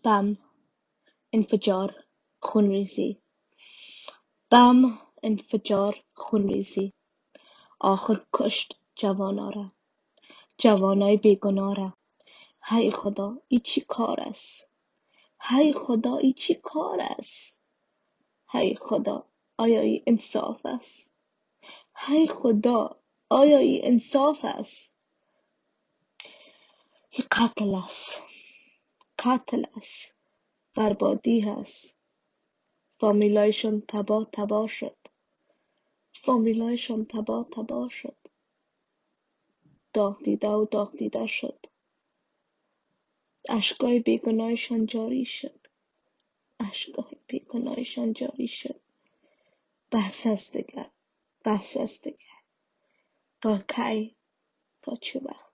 بم، انفجار، خونریزی. بم، انفجار، خونریزی. آخر کشت جوانا را، جوانای بیگناه را. هی خدا ای چی کار است؟ هی خدا ای چی کار است؟ هی خدا آیا ای انصاف است؟ هی خدا آیا ای انصاف است؟ ای قتل است، قتل است، بربادی هست. فامیلایشون تباه شد، فامیلایشون تباه شد. داغ دیده شد. اشکای بیگناهشان جاری شد، اشکای بیگناهشان جاری شد. بس است دیگر، بس است دیگر. تا کی؟ تا چه وقت؟